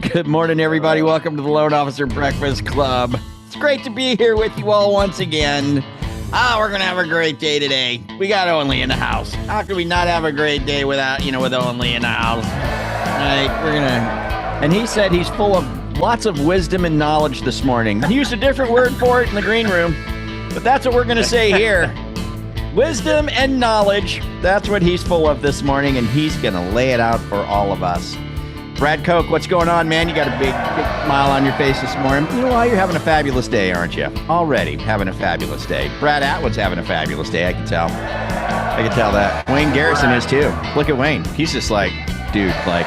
Good morning, everybody. Welcome to the Loan Officer Breakfast Club. It's great to be here with you all once again. We're going to have a great day today. We got Owen in the house. How could we not have a great day without, with Owen in the house? All right, we're going to... And he said he's full of lots of wisdom and knowledge this morning. He used a different word for it in the green room, but that's what we're going to say here. Wisdom and knowledge. That's what he's full of this morning, and he's going to lay it out for all of us. Brad Koch, what's going on, man? You got a big smile on your face this morning. You know why? You're having a fabulous day, aren't you? Already having a fabulous day. Brad Atwood's having a fabulous day, I can tell. I can tell that. Wayne Garrison is too. Look at Wayne. He's just like, dude, like,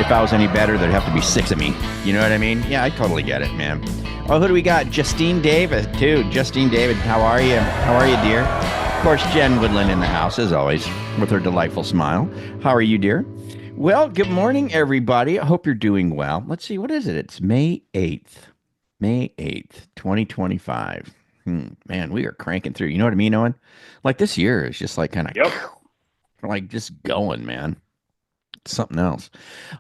if I was any better, there'd have to be 6 of me. You know what I mean? Yeah, I totally get it, man. Oh, who do we got? Justine David, too. Justine David, how are you? How are you, dear? Of course, Jen Woodland in the house, as always, with her delightful smile. How are you, dear? Well, good morning, everybody. I hope you're doing well. Let's see, what is it? It's May 8th. May 8th, 2025. Man, we are cranking through. You know what I mean, Owen? Like this year is just like kind of like just going, man. It's something else.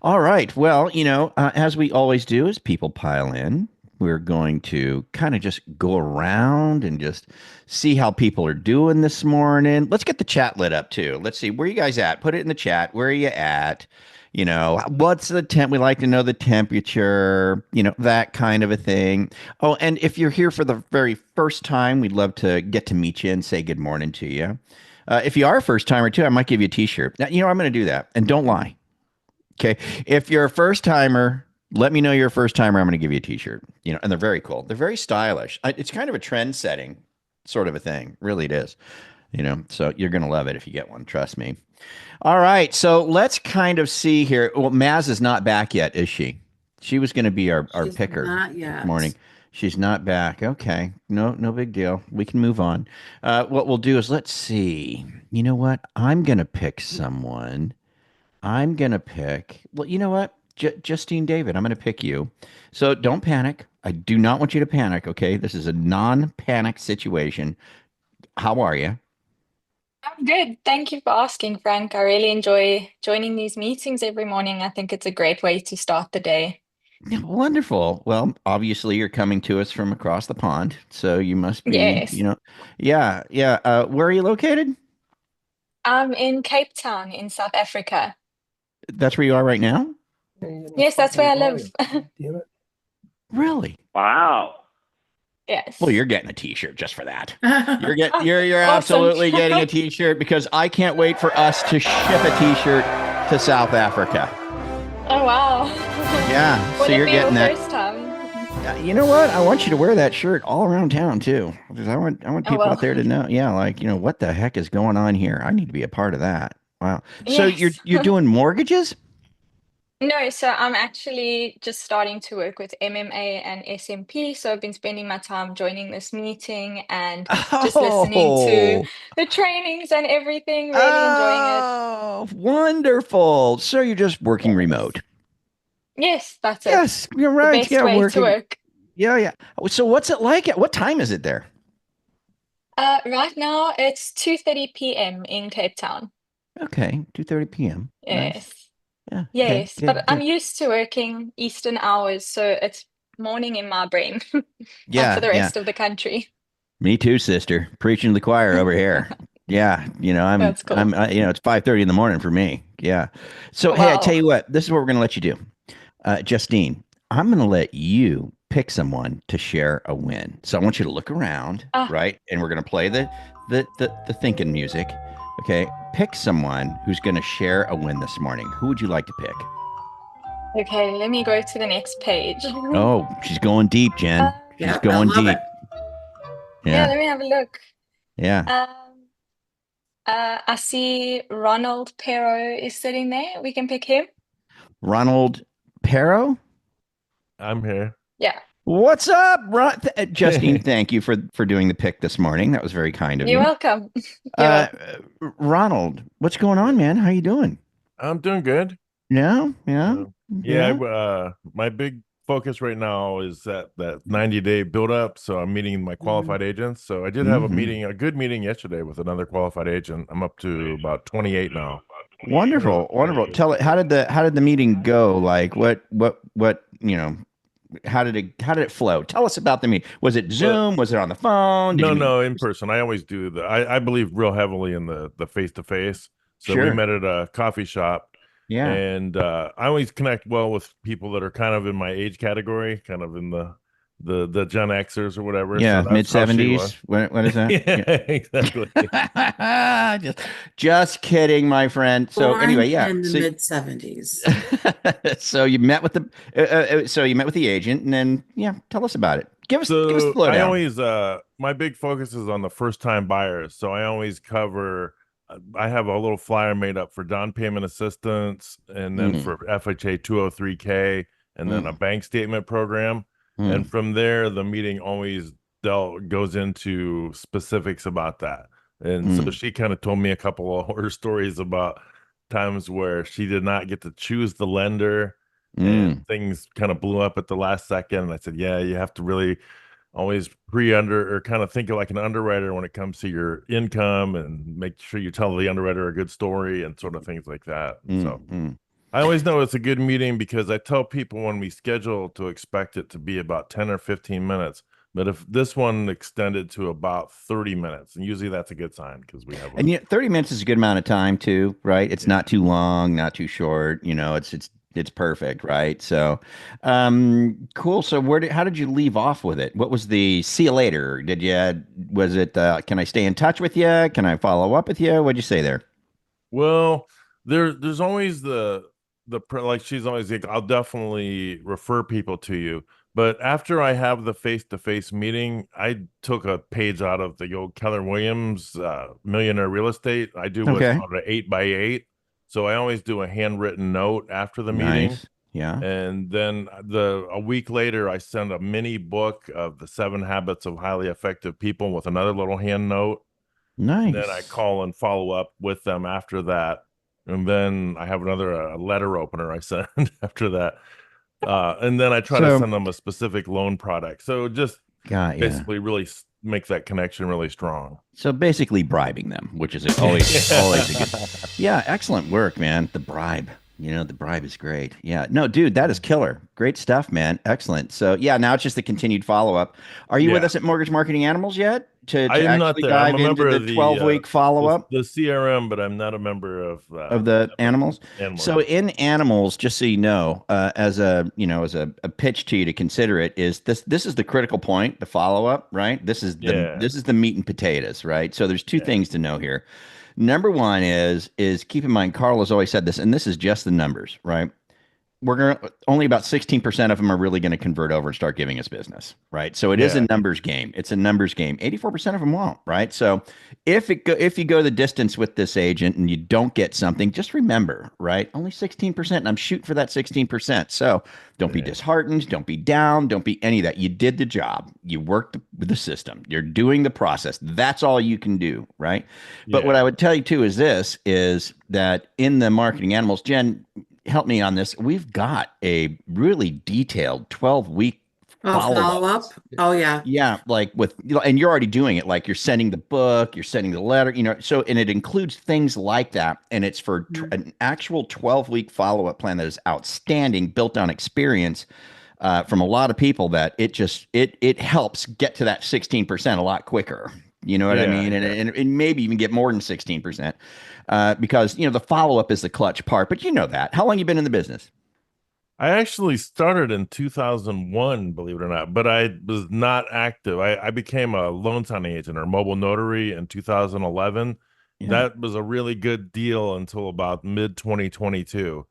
All right. Well, as we always do, as people pile in, we're going to kind of just go around and just see how people are doing this morning. Let's get the chat lit up too. Let's see, where you guys at? Put it in the chat. Where are you at? What's the temp? We like to know the temperature, that kind of a thing. Oh, and if you're here for the very first time, we'd love to get to meet you and say good morning to you. If you are a first timer too, I might give you a t-shirt. Now, I'm going to do that. And don't lie. Okay. If you're a first timer, let me know you're a first timer. I'm going to give you a t-shirt, and they're very cool. They're very stylish. It's kind of a trend setting sort of a thing. Really, it is, so you're going to love it if you get one. Trust me. All right. So let's kind of see here. Well, Maz is not back yet, is she? She was going to be our picker not yet. this morning. She's not back. Okay. No big deal. We can move on. What we'll do is let's see. You know what? I'm going to pick someone. Well, you know what? Justine David, I'm going to pick you. So don't panic. I do not want you to panic, okay? This is a non-panic situation. How are you? I'm good. Thank you for asking, Frank. I really enjoy joining these meetings every morning. I think it's a great way to start the day. Yeah, wonderful. Well, obviously you're coming to us from across the pond, so you must be, Yes. Yeah. Where are you located? I'm in Cape Town in South Africa. That's where you are right now? Yes, that's where I live. Really? Wow. Yes. Well, you're getting a t-shirt just for that. You're Awesome. absolutely getting a t-shirt because I can't wait for us to ship a t-shirt to South Africa. Oh, wow. Yeah, Will so it you're be getting your that. first time? You know what? I want you to wear that shirt all around town too, because I want people well. out there to know. Yeah, like what the heck is going on here? I need to be a part of that. Wow. So Yes. you're doing mortgages? No, so I'm actually just starting to work with MMA and SMP. So I've been spending my time joining this meeting and just listening to Oh, the trainings and everything, really enjoying it. wonderful. So you're just working Yes. remote? Yes, that's it. Yes, you're The right. best Yeah, way to working. work. Yeah. So what's it like? What time is it there? Right now it's 2:30 p.m. in Cape Town. Okay, 2:30 p.m. Nice. Yes. Yeah. Okay. Yes, but I'm Good. used to working Eastern hours, so it's morning in my brain, not for Yeah. the Yeah. rest of the country. Me too, sister. Preaching to the choir over here. Yeah, That's cool. it's 5:30 in the morning for me. Yeah. So hey, I tell Wow. you what, this is what we're gonna let you do, Justine. I'm gonna let you pick someone to share a win. So I want you to look around, Ah, right? And we're gonna play the thinking music. Okay. Pick someone who's gonna share a win this morning. Who would you like to pick? okay, let me go to the next page. Oh, she's going deep, Um, Jen. She's Yeah, I going love deep. it. yeah, Yeah. let me have a look. Yeah. Um, I see Ronald Pero is sitting there. We can pick him. Ronald Perro. I'm here. Yeah, What's up, Justine? Thank you for doing the pick this morning. That was very kind of you're you. welcome. You're Uh, welcome. Ronald, what's going on, man? How you doing? I'm doing good. Yeah, yeah, Yeah, yeah. my big focus right now is that 90-day build up. So I'm meeting my qualified agents. So I did have Hmm. a good meeting yesterday with another qualified agent. I'm up to about 28 now. Really Wonderful, wonderful. appreciate Tell it. How did the meeting go? Like what how did it flow? Tell us about the meeting. Was it it. Zoom? Was it on the phone? Did No, you meet? no, in person. I always do I believe real heavily in the face to face. So we Sure. met at a coffee shop, Yeah. and I always connect well with people that are kind of in my age category, kind of in the Gen Xers or whatever. So Yeah. Mid that's how she was. 70s. When is that? Yeah, Yeah. exactly. just, just kidding, my friend. So anyway, Born yeah. in the So mid 70s. so you met with the so you met with the agent, and then yeah, tell us about it. Give us the So I lowdown. always my big focus is on the first time buyers. So I always cover I have a little flyer made up for down payment assistance and then Mm, for FHA 203K and then a mm, bank statement program. And mm, from there the meeting always goes into specifics about that. And so mm, she kind of told me a couple of horror stories about times where she did not get to choose the lender and mm, things kind of blew up at the last second. And I said, yeah, you have to really always pre-under or kind of think of like an underwriter when it comes to your income and make sure you tell the underwriter a good story and sort of things like that. And mm, so mm. I always know it's a good meeting because I tell people when we schedule to expect it to be about 10 or 15 minutes. But if this one extended to about 30 minutes, and usually that's a good sign because we have a, And 30 minutes is a good amount of time too, right? It's yeah. not too long, not too short. It's perfect, right? So, cool. So, how did you leave off with it? What was the see you later? Was it? Can I stay in touch with you? Can I follow up with you? What'd you say there? Well, there's always like she's always like, I'll definitely refer people to you. But after I have the face-to-face meeting, I took a page out of the old Keller Williams Millionaire Real Estate. I do what's Okay. called an 8x8. So I always do a handwritten note after the meeting. Nice. Yeah. And then a week later, I send a mini book of the 7 habits of highly effective people with another little hand note. And then I Nice. call and follow up with them after that. And then I have another letter opener I send after that. And then I try to So, send them a specific loan product. So just got ya. basically really make that connection really strong. So basically bribing them, which is always a good. Yeah, excellent work, man. The bribe. The bribe is great. Yeah. No, dude, that is killer. Great stuff, man. Excellent. So yeah, now it's just the continued follow-up. Are you with Yeah. us at Mortgage Marketing Animals yet? To I am not actually there. I'm dive a into member the of 12-week follow-up? the CRM, but I'm not a member Of the of animals. Animal. So in animals, just so you know, as a pitch to you to consider it, is this is the critical point, the follow up, right? Yeah. This is the meat and potatoes, right? So there's two Yeah. things to know here. Number one is keep in mind, Carl has always said this, and this is just the numbers, right? We're going to only about 16% of them are really going to convert over and start giving us business, right? So it is a Yeah. numbers game. It's a numbers game. 84% of them won't, right? So if you go the distance with this agent and you don't get something, just remember, right? Only 16%, and I'm shooting for that 16%. So don't be Yeah. disheartened, don't be down, don't be any of that. You did the job. You worked the system. You're doing the process. That's all you can do, right? But what I Yeah. would tell you too is that in the marketing animals, Jen, help me on this. We've got a really detailed 12-week Oh, follow-up. follow up? Oh, yeah. Yeah, like and you're already doing it. Like you're sending the book, you're sending the letter, so, and it includes things like that. And it's for Mhm. an actual 12-week follow-up plan that is outstanding, built on experience from a lot of people that it helps get to that 16% a lot quicker. You know what I Yeah. mean? Yeah. And maybe even get more than 16%. Because the follow-up is the clutch part, but you know that. How long you been in the business? I actually started in 2001, believe it or not, but I was not active. I became a loan signing agent or mobile notary in 2011. Yeah. That was a really good deal until about mid 2022.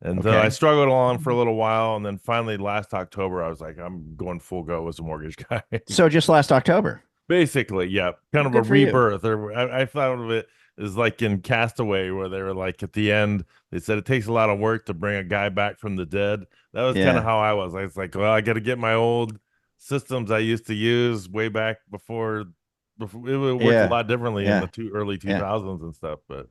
And then I Okay. struggled along for a little while. And then finally, last October, I was like, I'm going full go as a mortgage guy. So just last October. Basically, yeah, kind Well, of a good for you. rebirth. Or I thought of it as like in Castaway, where they were like at the end, they said it takes a lot of work to bring a guy back from the dead. That was kind of Yeah. how I was. I was like, well, I got to get my old systems I used to use way back before it worked a Yeah. lot differently in the Yeah. early Yeah. 2000s and stuff. But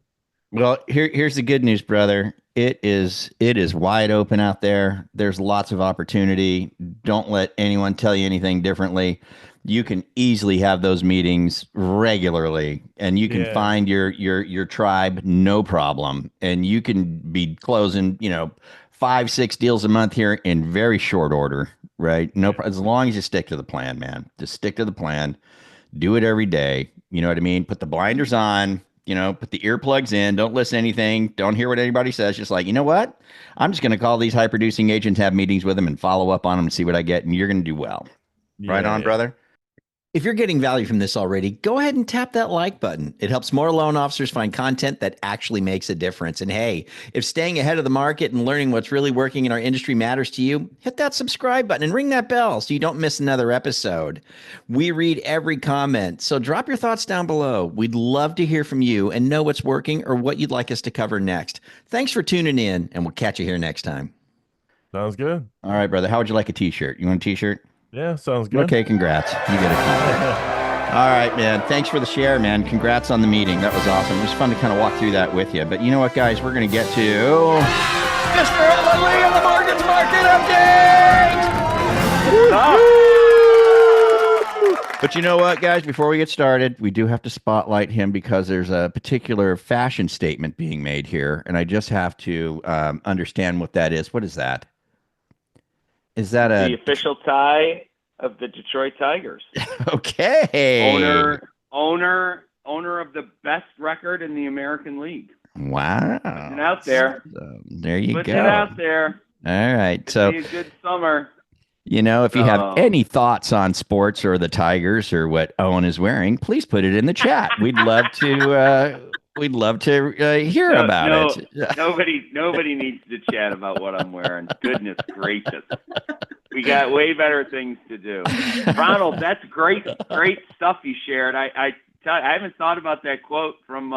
Well, here's the good news, brother. It is wide open out there. There's lots of opportunity. Don't let anyone tell you anything differently. you can easily have those meetings regularly, and you can Yeah. find your tribe no problem, and you can be closing 5 6 deals a month here in very short order, right? No, as long as you stick to the plan, man. Just stick to the plan. Do it every day. You know what I mean? Put the blinders on. Put the earplugs in. Don't listen to anything. Don't hear what anybody says. Just like, you know what? I'm just going to call these high producing agents, have meetings with them, and follow up on them and see what I get. And you're going to do well. Right Yeah, on, yeah. brother. If you're getting value from this already, go ahead and tap that like button. It helps more loan officers find content that actually makes a difference. And hey, if staying ahead of the market and learning what's really working in our industry matters to you, hit that subscribe button and ring that bell so you don't miss another episode. We read every comment, so drop your thoughts down below. We'd love to hear from you and know what's working or what you'd like us to cover next. Thanks for tuning in, and we'll catch you here next time. Sounds good. All right, brother. How would you like a t-shirt? You want a t-shirt? Yeah, sounds good. Okay, congrats. You get a t-shirt. All right, man. Thanks for the share, man. Congrats on the meeting. That was awesome. It was fun to kind of walk through that with you. But you know what, guys? We're going to get to Mr. Owen Lee and the market update. But you know what, guys? Before we get started, we do have to spotlight him because there's a particular fashion statement being made here, and I just have to understand what that is. What is that? Is that the official tie of the Detroit Tigers? Okay. Owner of the best record in the American League. Wow. Putting it out there. There you Putting go. it out there. All right. It'd So be a good summer. if you have any thoughts on sports or the Tigers or what Owen is wearing, please put it in the chat. We'd love to. We'd love to hear about it. Nobody needs to chat about what I'm wearing. Goodness gracious. We got way better things to do. Ronald, that's great stuff you shared. I haven't thought about that quote from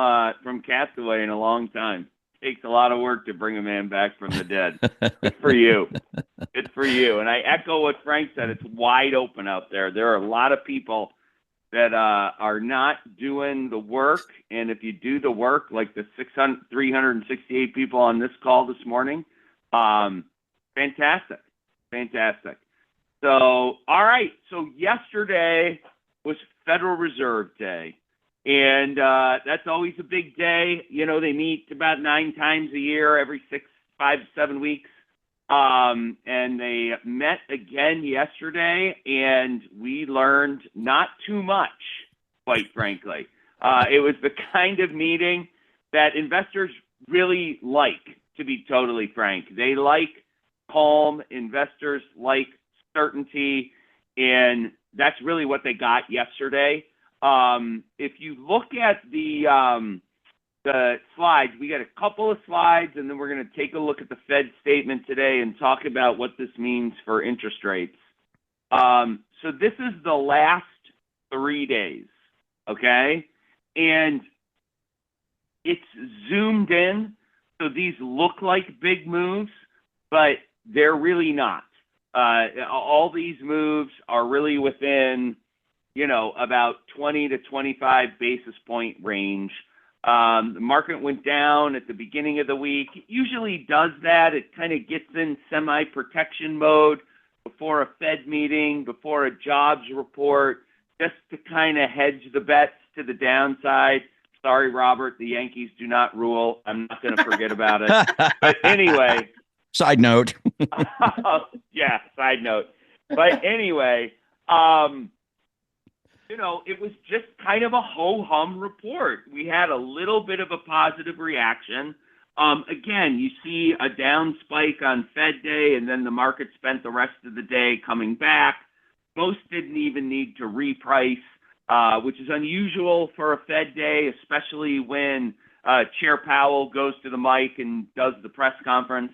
Castaway in a long time. It takes a lot of work to bring a man back from the dead. Good for you. Good for you. And I echo what Frank said. It's wide open out there. There are a lot of people that are not doing the work. And if you do the work, like the 368 people on this call this morning, fantastic. Fantastic. So, all right. So yesterday was Federal Reserve Day. And that's always a big day. They meet about 9 times a year, every 5 to 7 weeks. And they met again yesterday, and we learned not too much, quite frankly. It was the kind of meeting that investors really like, to be totally frank. They like calm. Investors like certainty, and that's really what they got yesterday. If you look at the slides, we got a couple of slides, and then we're going to take a look at the Fed statement today and talk about what this means for interest rates. So this is the last 3 days, okay? And it's zoomed in, so these look like big moves, but they're really not. All these moves are really within, about 20 to 25 basis point range. The market went down at the beginning of the week. It usually does that. It kind of gets in semi-protection mode before a Fed meeting, before a jobs report, just to kind of hedge the bets to the downside. Sorry, Robert, the Yankees do not rule. I'm not going to forget about it. But anyway. Side note. Yeah, side note. But anyway, it was just kind of a ho-hum report. We had a little bit of a positive reaction. Again, you see a down spike on Fed Day, and then the market spent the rest of the day coming back. Most didn't even need to reprice, which is unusual for a Fed Day, especially when Chair Powell goes to the mic and does the press conference.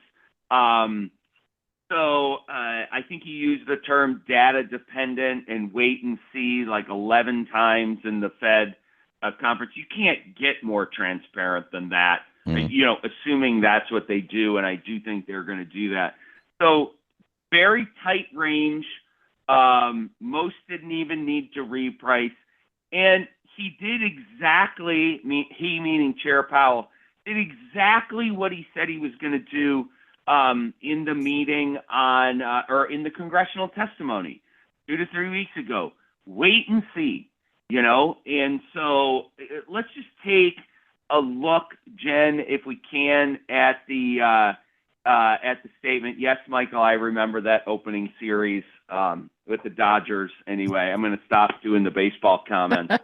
So I think he used the term data dependent and wait and see like 11 times in the Fed conference. You can't get more transparent than that, assuming that's what they do. And I do think they're going to do that. So very tight range. Most didn't even need to reprice. And he did exactly, meaning Chair Powell, did exactly what he said he was going to do in the meeting or in the congressional testimony 2 to 3 weeks ago. wait and see, And so let's just take a look, Jen, if we can, at the statement. Yes, Michael, I remember that opening series with the Dodgers. Anyway, I'm going to stop doing the baseball comments.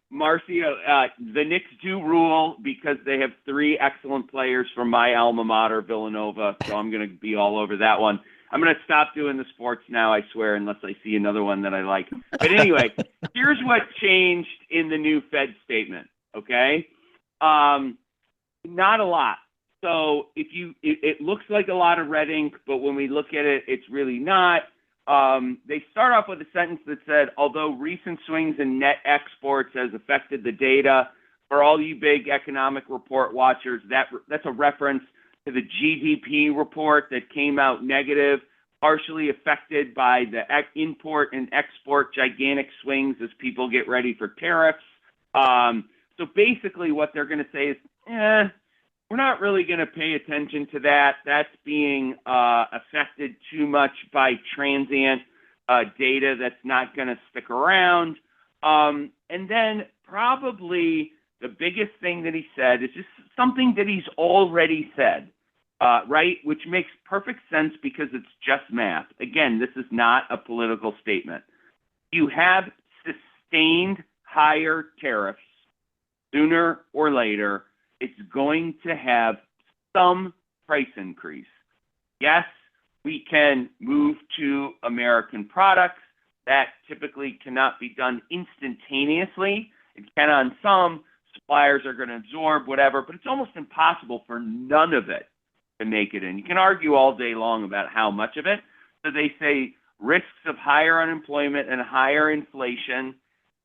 Marcia, the Knicks do rule because they have 3 excellent players from my alma mater, Villanova. So I'm going to be all over that one. I'm going to stop doing the sports now, I swear, unless I see another one that I like. But anyway, here's what changed in the new Fed statement, okay? Not a lot. So it looks like a lot of red ink, but when we look at it, it's really not. They start off with a sentence that said, although recent swings in net exports has affected the data, for all you big economic report watchers, that's a reference to the GDP report that came out negative, partially affected by the import and export gigantic swings as people get ready for tariffs. So basically what they're going to say is, we're not really going to pay attention to that. That's being affected too much by transient data that's not going to stick around. And then probably the biggest thing that he said is just something that he's already said, right? Which makes perfect sense because it's just math. Again, this is not a political statement. You have sustained higher tariffs sooner or later. It's going to have some price increase. Yes, we can move to American products. That typically cannot be done instantaneously. It can on some. Suppliers are going to absorb whatever, but it's almost impossible for none of it to make it in. You can argue all day long about how much of it. So they say risks of higher unemployment and higher inflation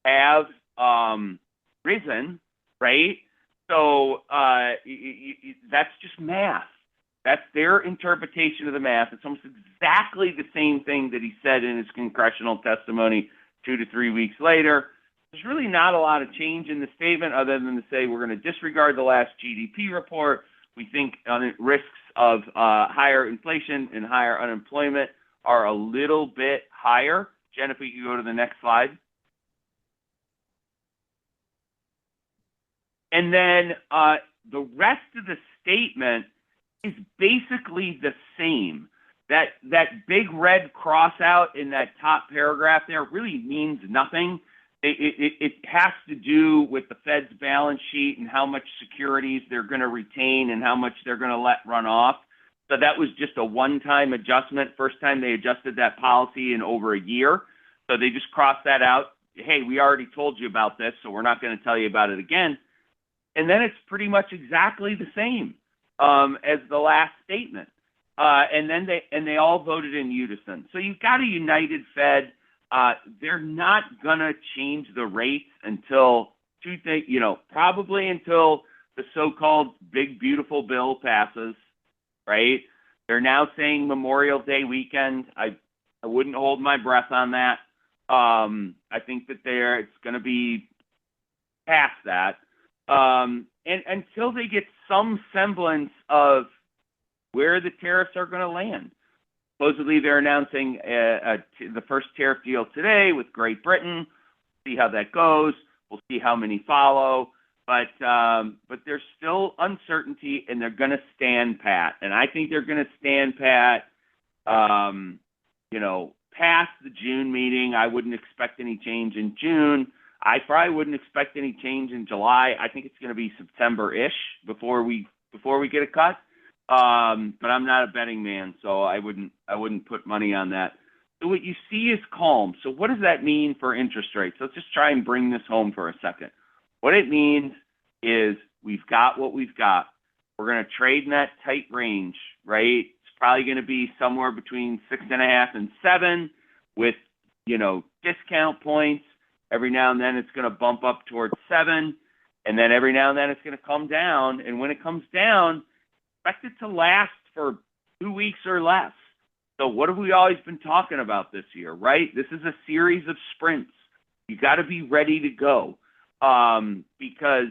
have risen, right? So that's just math. That's their interpretation of the math. It's almost exactly the same thing that he said in his congressional testimony 2 to 3 weeks later. There's really not a lot of change in the statement other than to say we're going to disregard the last GDP report. We think risks of higher inflation and higher unemployment are a little bit higher. Jen, if we could go to the next slide. And then the rest of the statement is basically the same. That big red cross out in that top paragraph there really means nothing. It has to do with the Fed's balance sheet and how much securities they're going to retain and how much they're going to let run off. So that was just a one-time adjustment. First time they adjusted that policy in over a year. So they just crossed that out. Hey, we already told you about this, so we're not going to tell you about it again. And then it's pretty much exactly the same as the last statement. And then they all voted in unison. So you've got a united Fed. They're not gonna change the rates until probably until the so-called big beautiful bill passes, right? They're now saying Memorial Day weekend. I wouldn't hold my breath on that. I think that it's going to be past that. And until they get some semblance of where the tariffs are going to land. Supposedly, they're announcing the first tariff deal today with Great Britain. See how that goes. We'll see how many follow. But there's still uncertainty, and they're going to stand pat. And I think they're going to stand pat, past the June meeting. I wouldn't expect any change in June. I probably wouldn't expect any change in July. I think it's going to be September-ish before we get a cut. But I'm not a betting man, so I wouldn't put money on that. So what you see is calm. So what does that mean for interest rates? Let's just try and bring this home for a second. What it means is we've got what we've got. We're going to trade in that tight range, right? It's probably going to be somewhere between 6.5 and 7 with, discount points. Every now and then it's going to bump up towards 7. And then every now and then it's going to come down. And when it comes down, expect it to last for 2 weeks or less. So what have we always been talking about this year, right? This is a series of sprints. You got to be ready to go because,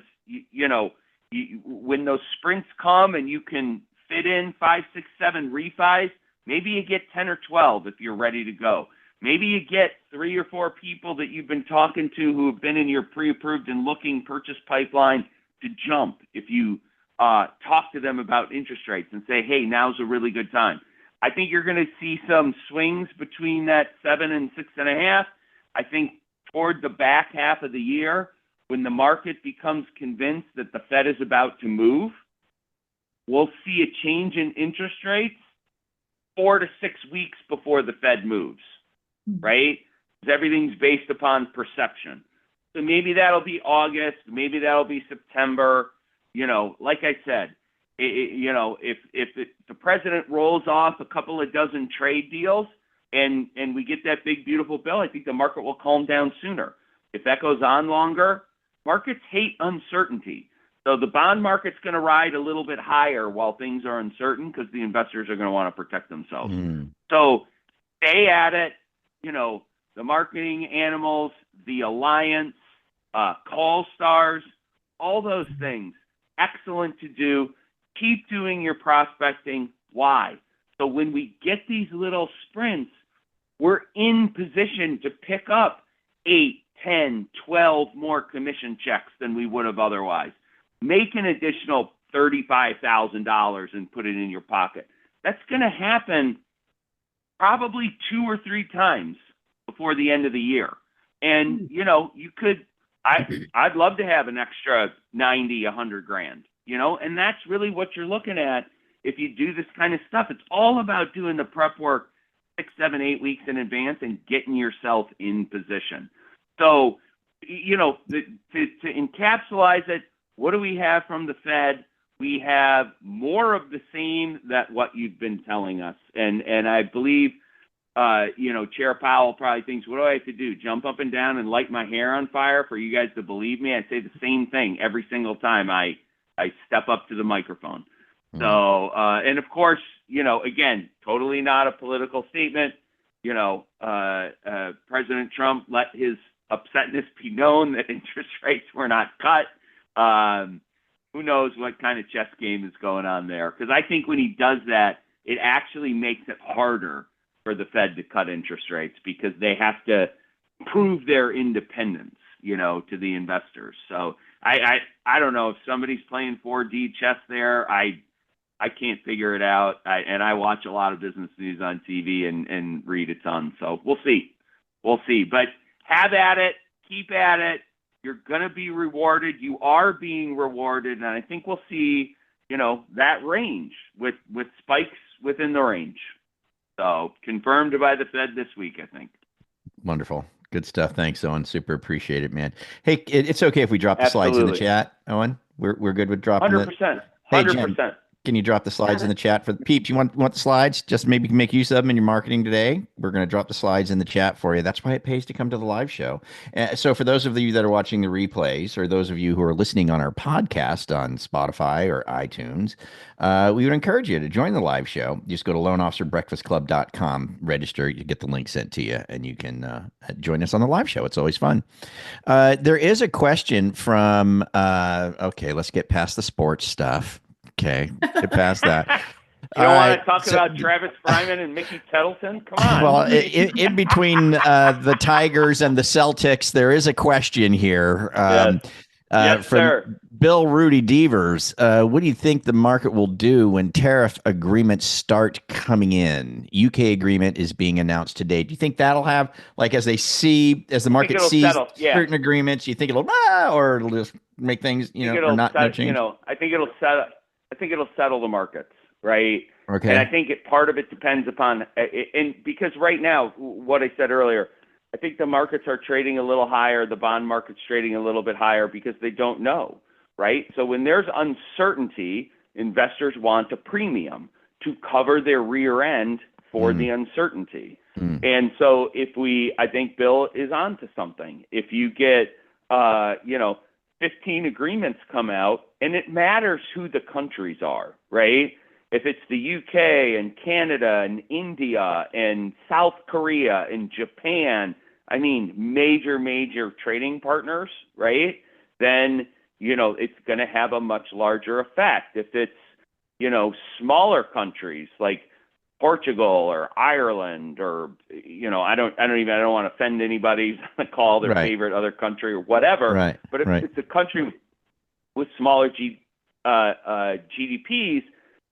when those sprints come and you can fit in 5, 6, 7 refis, maybe you get 10 or 12 if you're ready to go. maybe you get 3 or 4 people that you've been talking to who have been in your pre-approved and looking purchase pipeline to jump if you talk to them about interest rates and say, hey, now's a really good time. I think you're going to see some swings between that 7 and 6.5. I think toward the back half of the year, when the market becomes convinced that the Fed is about to move, we'll see a change in interest rates 4 to 6 weeks before the Fed moves, right? Because everything's based upon perception. So maybe that'll be August, maybe that'll be September. You know, like I said, if the president rolls off a couple of dozen trade deals and we get that big, beautiful bill, I think the market will calm down sooner. If that goes on longer, markets hate uncertainty. So the bond market's going to ride a little bit higher while things are uncertain because the investors are going to want to protect themselves. So stay at it. You know, the marketing animals, the alliance, call stars, all those things, excellent to do. Keep doing your prospecting. Why? So when we get these little sprints, we're in position to pick up 8, 10, 12 more commission checks than we would have otherwise. Make an additional $35,000 and put it in your pocket. That's going to happen probably 2 or 3 times before the end of the year. And, you know, you could, I'd love to have an extra 90, 100 grand, you know, and that's really what you're looking at. If you do this kind of stuff, it's all about doing the prep work 6, 7, 8 weeks in advance and getting yourself in position. So, you know, to encapsulate it, what do we have from the Fed? We have more of the same that what you've been telling us. And I believe, you know, Chair Powell probably thinks, what do I have to do? Jump up and down and light my hair on fire for you guys to believe me? I say the same thing every single time I step up to the microphone. So, and of course, you know, again, totally not a political statement. You know, President Trump let his upsetness be known that interest rates were not cut. Who knows what kind of chess game is going on there? Because I think when he does that, it actually makes it harder for the Fed to cut interest rates because they have to prove their independence, you know, to the investors. So I don't know if somebody's playing 4D chess there. I can't figure it out. And I watch a lot of business news on TV and read a ton. So we'll see. We'll see. But have at it. Keep at it. You're going to be rewarded. You are being rewarded. And I think we'll see, you know, that range with spikes within the range. So confirmed by the Fed this week, I think. Wonderful. Good stuff. Thanks, Owen. Super appreciate it, man. Hey, it's okay if we drop the slides in the chat, Owen? We're good with dropping 100%. 100%. Hey, Jen, can you drop the slides in the chat for the peeps? You want the slides? Just maybe make use of them in your marketing today. We're going to drop the slides in the chat for you. That's why it pays to come to the live show. So for those of you that are watching the replays, or those of you who are listening on our podcast on Spotify or iTunes, we would encourage you to join the live show. Just go to loanofficerbreakfastclub.com, register, you get the link sent to you, and you can join us on the live show. It's always fun. There is a question from, okay, let's get past the sports stuff. Okay, get past that. You don't want to talk about Travis Fryman and Mickey Tettleton? Come on. Well, in between the Tigers and the Celtics, there is a question here Yes, from sir. Bill Rudy Devers. What do you think the market will do when tariff agreements start coming in? UK agreement is being announced today. Do you think that'll have, like, as the market sees certain agreements, you think it'll or it'll just make things, you know, or not no change? You know, I think it'll settle the markets, right? Okay. And I think part of it depends upon, and because right now, what I said earlier, I think the markets are trading a little higher, the bond market's trading a little bit higher because they don't know, right? So when there's uncertainty, investors want a premium to cover their rear end for the uncertainty. And so I think Bill is onto something. If you get, 15 agreements come out, and it matters who the countries are, right? If it's the UK and Canada and India and South Korea and Japan, I mean, major trading partners, right? Then, you know, it's going to have a much larger effect. If it's, you know, smaller countries like Portugal or Ireland or, I don't want to offend anybody to call their Right. favorite other country or whatever. Right. But if Right. it's a country with smaller GDPs,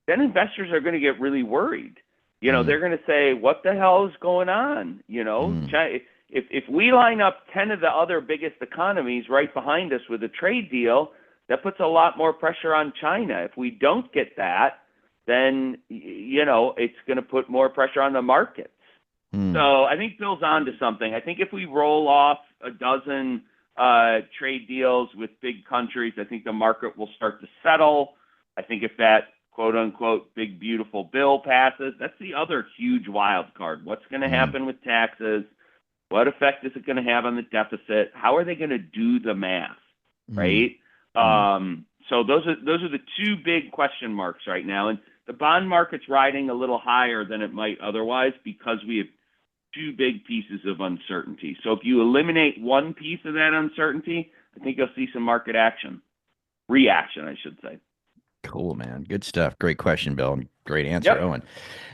then investors are going to get really worried. They're going to say, what the hell is going on? If we line up 10 of the other biggest economies right behind us with a trade deal, that puts a lot more pressure on China. If we don't get that, then, it's going to put more pressure on the markets. So I think Bill's on to something. I think if we roll off a dozen trade deals with big countries, I think the market will start to settle. I think if that quote unquote big beautiful bill passes, that's the other huge wild card. What's going to happen with taxes? What effect is it going to have on the deficit? How are they going to do the math? Right? So those are the two big question marks right now. And the bond market's riding a little higher than it might otherwise because we have two big pieces of uncertainty. So if you eliminate one piece of that uncertainty, I think you'll see some market reaction, I should say. Cool, man. Good stuff. Great question, Bill. Great answer, Yep. Owen.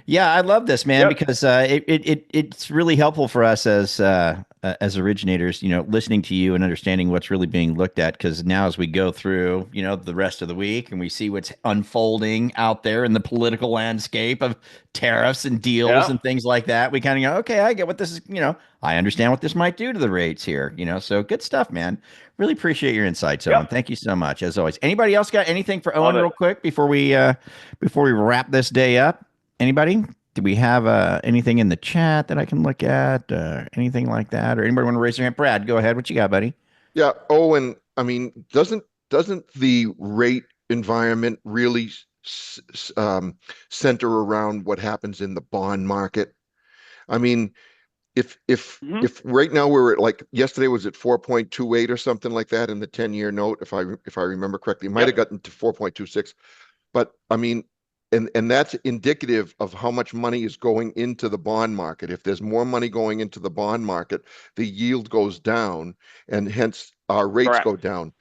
Yeah, I love this, man, Yep. because it's really helpful for us as originators, listening to you and understanding what's really being looked at. Because now, as we go through, the rest of the week, and we see what's unfolding out there in the political landscape of tariffs and deals and things like that, we kind of go, okay, I get what this is. I understand what this might do to the rates here. So good stuff, man. Really appreciate your insights, Owen. Thank you so much, as always. Anybody else got anything for Owen, real quick, before we wrap this day up? Anybody? Do we have anything in the chat that I can look at? Anything like that? Or anybody want to raise their hand? Brad, go ahead. What you got, buddy? Yeah, Owen, I mean, doesn't the rate environment really center around what happens in the bond market? I mean, if right now we're at, like, yesterday was at 4.28 or something like that in the 10-year note, if I remember correctly. It might have gotten to 4.26, but I mean, and that's indicative of how much money is going into the bond market. If there's more money going into the bond market, the yield goes down, and hence our rates go down.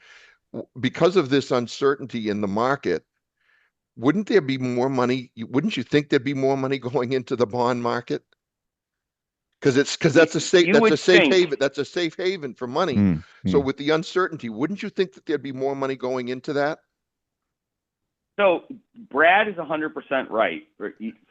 Because of this uncertainty in the market, wouldn't there be more money? Wouldn't you think there'd be more money going into the bond market? Because that's a safe haven. That's a safe haven for money. So with the uncertainty, wouldn't you think that there'd be more money going into that? So Brad is 100% right.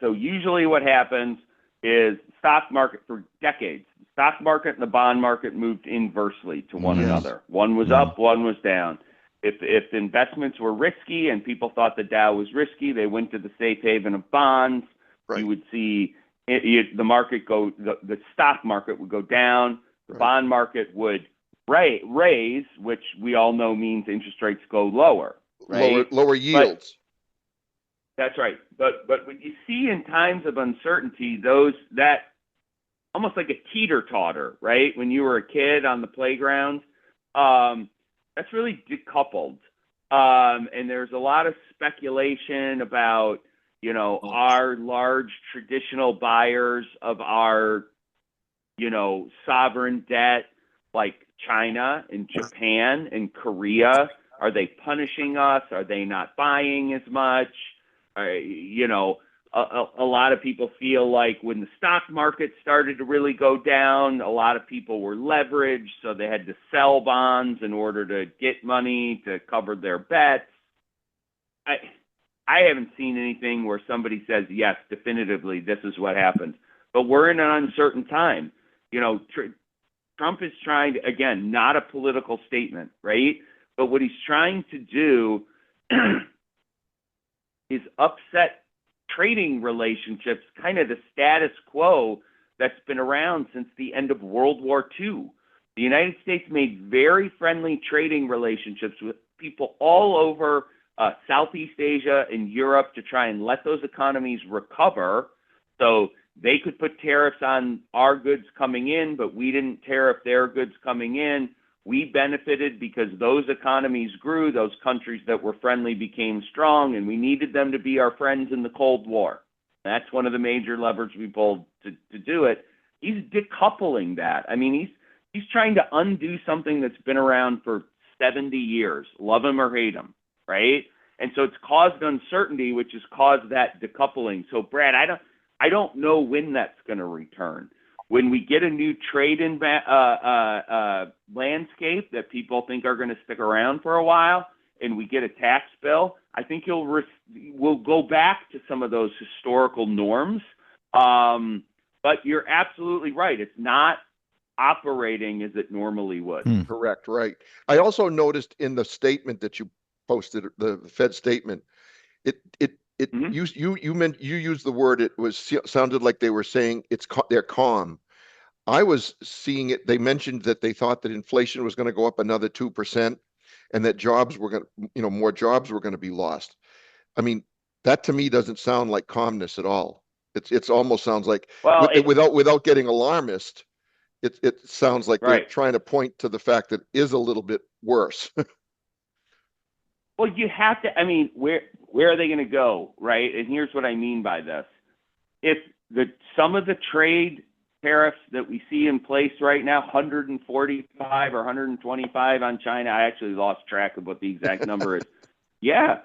So usually what happens is stock market for decades, stock market and the bond market moved inversely to one another. One was up, one was down. If investments were risky and people thought the Dow was risky, they went to the safe haven of bonds. Right. You would see the market go, the stock market would go down, the bond market would raise, which we all know means interest rates go lower. Right? Lower yields. That's right. But what you see in times of uncertainty, that almost like a teeter-totter, right? When you were a kid on the playground, that's really decoupled. And there's a lot of speculation about, our large traditional buyers of our, sovereign debt, like China and Japan and Korea. Are they punishing us? Are they not buying as much? A lot of people feel like when the stock market started to really go down, a lot of people were leveraged, so they had to sell bonds in order to get money to cover their bets. I haven't seen anything where somebody says, yes, definitively, this is what happened. But we're in an uncertain time. Trump is trying to, again, not a political statement, right? But what he's trying to do is upset trading relationships, kind of the status quo that's been around since the end of World War II. The United States made very friendly trading relationships with people all over Southeast Asia and Europe to try and let those economies recover so they could put tariffs on our goods coming in, but we didn't tariff their goods coming in. We benefited because those economies grew, those countries that were friendly became strong, and we needed them to be our friends in the Cold War. That's one of the major levers we pulled to do it. He's decoupling that. I mean, he's trying to undo something that's been around for 70 years, love him or hate him, right? And so it's caused uncertainty, which has caused that decoupling. So, Brad, I don't know when that's going to return. When we get a new trade in landscape that people think are going to stick around for a while, and we get a tax bill, I think we'll go back to some of those historical norms. But you're absolutely right. It's not operating as it normally would. Correct. Right. I also noticed in the statement that you posted, the Fed statement, you used the word, it sounded like they were saying they're calm. I was seeing it. They mentioned that they thought that inflation was going to go up another 2% and that more jobs were going to be lost. I mean, that to me doesn't sound like calmness at all. It's almost sounds like, without getting alarmist, it sounds like they're trying to point to the fact that it is a little bit worse. Well, you have to, I mean, where are they going to go, right? And here's what I mean by this. If some of the trade tariffs that we see in place right now, 145 or 125 on China, I actually lost track of what the exact number is. Yeah,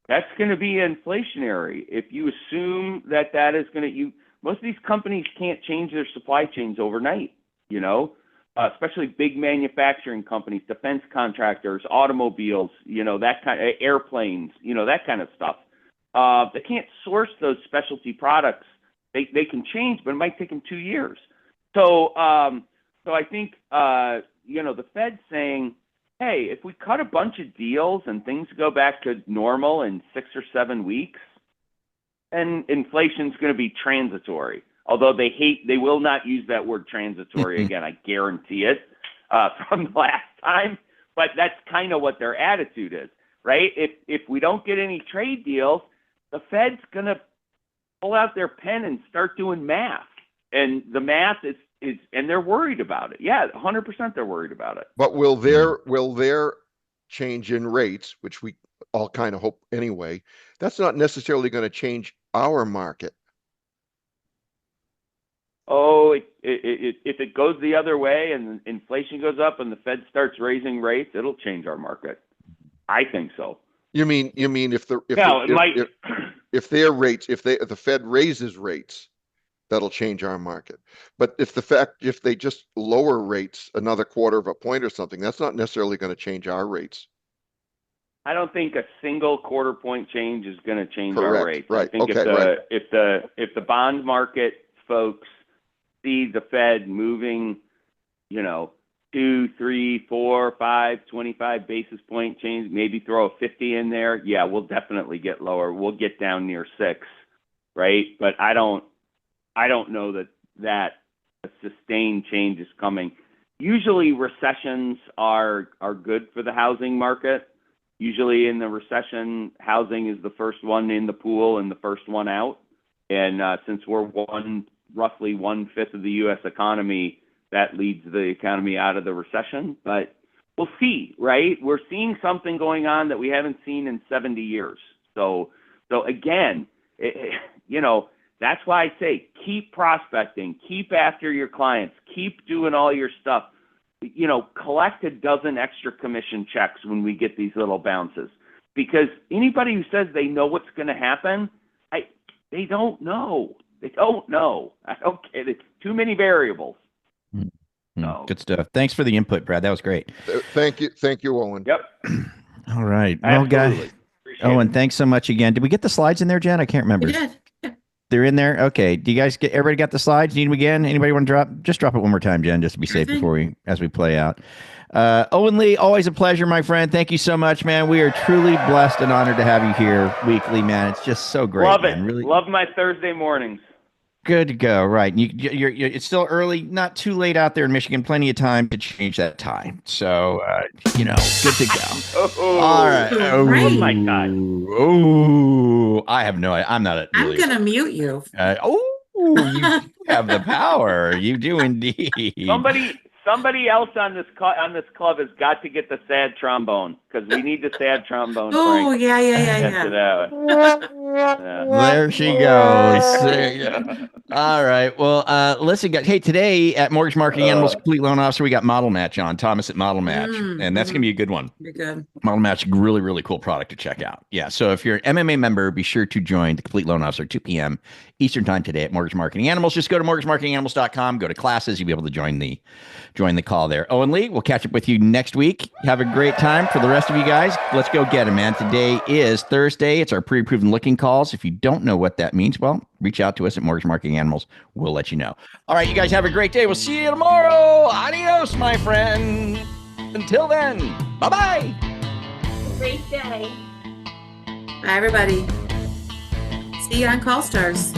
that's going to be inflationary. If you assume that is going to, most of these companies can't change their supply chains overnight, especially big manufacturing companies, defense contractors, automobiles, that kind of airplanes, that kind of stuff. They can't source those specialty products. They can change, but it might take them 2 years. So I think, the Fed's saying, hey, if we cut a bunch of deals and things go back to normal in 6 or 7 weeks, then inflation's going to be transitory. Although they will not use that word transitory again. I guarantee it from the last time. But that's kind of what their attitude is, right? If we don't get any trade deals, the Fed's going to pull out their pen and start doing math. And the math is and they're worried about it. Yeah, 100% they're worried about it. But will their change in rates, which we all kind of hope anyway, that's not necessarily going to change our market. Oh, if it goes the other way and inflation goes up and the Fed starts raising rates, it'll change our market. I think so. You mean if the Fed raises rates, that'll change our market. But if they just lower rates another quarter of a point or something, that's not necessarily going to change our rates. I don't think a single quarter point change is going to change Correct. Our rates. Right. I think Okay. if the bond market folks see the Fed moving, 2, 3, 4, 5, 25 basis point change, maybe throw a 50 in there. Yeah, we'll definitely get lower. We'll get down near 6, right? But I don't know that a sustained change is coming. Usually recessions are good for the housing market. Usually in the recession, housing is the first one in the pool and the first one out. And since we're roughly 1/5 of the U.S. economy, that leads the economy out of the recession. But we'll see, right? We're seeing something going on that we haven't seen in 70 years. So again, that's why I say keep prospecting, keep after your clients, keep doing all your stuff. Collect a dozen extra commission checks when we get these little bounces. Because anybody who says they know what's going to happen, they don't know. They don't know. I don't get it. Too many variables. So. Good stuff. Thanks for the input, Brad. That was great. Thank you, Owen. Yep. All right. Well, guys, Owen, thanks so much again. Did we get the slides in there, Jen? I can't remember. We did. Yeah. They're in there. Okay. Do you guys everybody got the slides? Need them again? Anybody want to just drop it one more time, Jen, just to be safe as we play out. Owen Lee, always a pleasure, my friend. Thank you so much, man. We are truly blessed and honored to have you here weekly, man. It's just so great. Love man. it. Really love my Thursday mornings. Good to go. Right. You're it's still early, not too late out there in Michigan. Plenty of time to change that time. So, good to go. All right. Oh my God. Oh, I have no idea. I'm not. I'm going to mute you. You have the power. You do indeed. Somebody else on this club has got to get the sad trombone. because we need the sad trombone. Oh, Frank. yeah. Get to that one. Yeah. There she goes. There you go. All right. Well, listen, guys. Hey, today at Mortgage Marketing Animals Complete Loan Officer, we got Model Match on, Thomas at Model Match. And that's going to be a good one. Be good. Model Match, really, really cool product to check out. Yeah. So if you're an MMA member, be sure to join the Complete Loan Officer 2 p.m. Eastern time today at Mortgage Marketing Animals. Just go to mortgagemarketinganimals.com, go to classes. You'll be able to join the call there. Owen Lee, we'll catch up with you next week. Have a great time. For the rest of you guys, let's go get it, man. Today is Thursday. It's our pre-approved and looking calls. If you don't know what that means, well, reach out to us at Mortgage Marketing Animals. We'll let you know. All right, you guys have a great day. We'll see you tomorrow. Adios, my friend. Until then, bye-bye. Great day. Bye, everybody. See you on Call Stars.